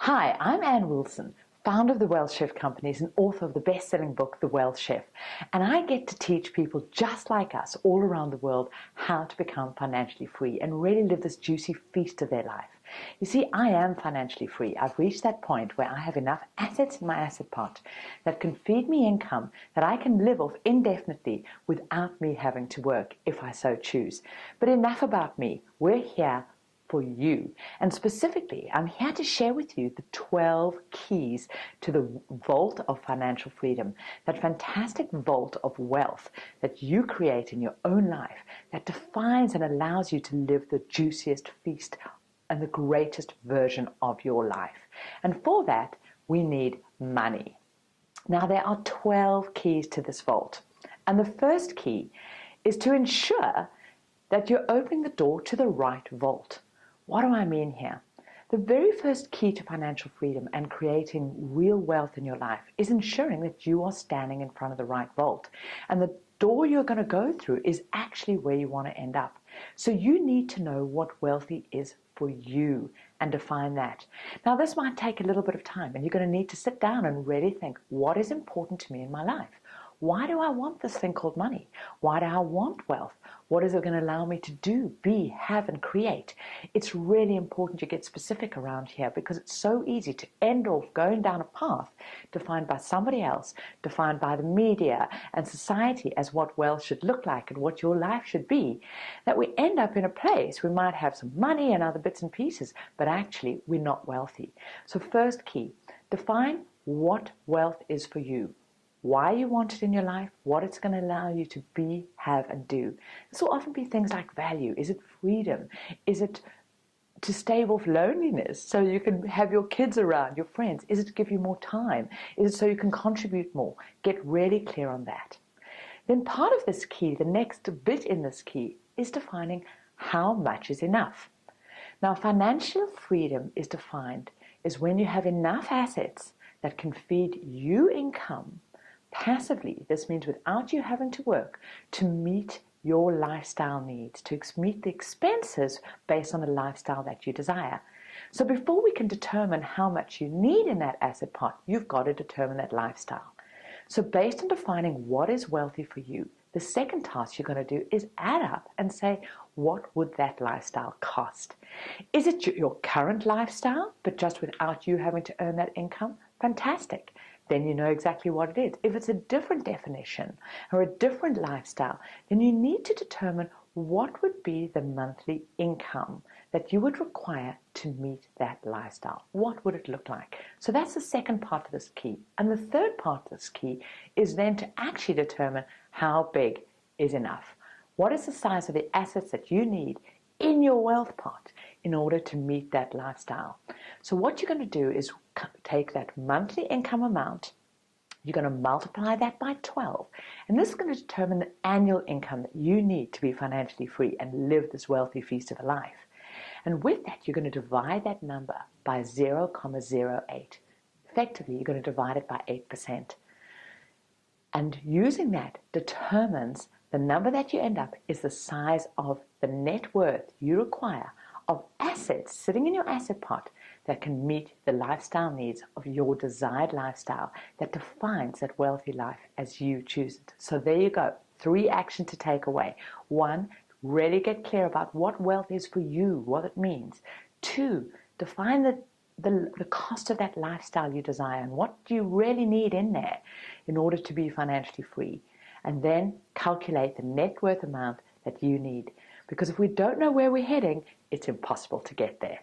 Hi, I'm Ann Wilson, founder of the Wealth Chef Companies and author of the best-selling book, The Wealth Chef. And I get to teach people just like us all around the world how to become financially free and really live this juicy feast of their life. You see, I am financially free. I've reached that point where I have enough assets in my asset pot that can feed me income that I can live off indefinitely without me having to work if I so choose. But enough about me. We're here for you. And specifically, I'm here to share with you the 12 keys to the vault of financial freedom, that fantastic vault of wealth that you create in your own life that defines and allows you to live the juiciest feast and the greatest version of your life. And for that, we need money. Now, there are 12 keys to this vault. And the first key is to ensure that you're opening the door to the right vault. What do I mean here? The very first key to financial freedom and creating real wealth in your life is ensuring that you are standing in front of the right vault. And the door you're going to go through is actually where you want to end up. So you need to know what wealthy is for you and define that. Now, this might take a little bit of time, and you're going to need to sit down and really think, what is important to me in my life? Why do I want this thing called money? Why do I want wealth? What is it going to allow me to do, be, have, and create? It's really important you get specific around here because it's so easy to end off going down a path defined by somebody else, defined by the media and society as what wealth should look like and what your life should be, that we end up in a place we might have some money and other bits and pieces, but actually we're not wealthy. So first key, define what wealth is for you. Why you want it in your life, what it's going to allow you to be, have, and do. This will often be things like value. Is it freedom? Is it to stave off loneliness so you can have your kids around, your friends? Is it to give you more time? Is it so you can contribute more? Get really clear on that. Then part of this key, the next bit in this key, is defining how much is enough. Now, financial freedom is defined as when you have enough assets that can feed you income passively. This means without you having to work to meet your lifestyle needs, to meet the expenses based on the lifestyle that you desire. So before we can determine how much you need in that asset pot, you've got to determine that lifestyle. So based on defining what is wealthy for you, the second task you're going to do is add up and say, what would that lifestyle cost? Is it your current lifestyle, but just without you having to earn that income? Fantastic. Then you know exactly what it is. If it's a different definition or a different lifestyle, then you need to determine what would be the monthly income that you would require to meet that lifestyle. What would it look like? So that's the second part of this key. And the third part of this key is then to actually determine how big is enough. What is the size of the assets that you need in your wealth pot in order to meet that lifestyle? So what you're going to do is take that monthly income amount, you're going to multiply that by 12, and this is going to determine the annual income that you need to be financially free and live this wealthy feast of a life. And with that, you're going to divide that number by 0.08. Effectively, you're going to divide it by 8%. And using that determines the number that you end up is the size of the net worth you require of assets sitting in your asset pot that can meet the lifestyle needs of your desired lifestyle that defines that wealthy life as you choose it. So there you go. 3 actions to take away. 1, really get clear about what wealth is for you, what it means. 2, define the cost of that lifestyle you desire and what do you really need in there in order to be financially free. And then calculate the net worth amount that you need. Because if we don't know where we're heading, it's impossible to get there.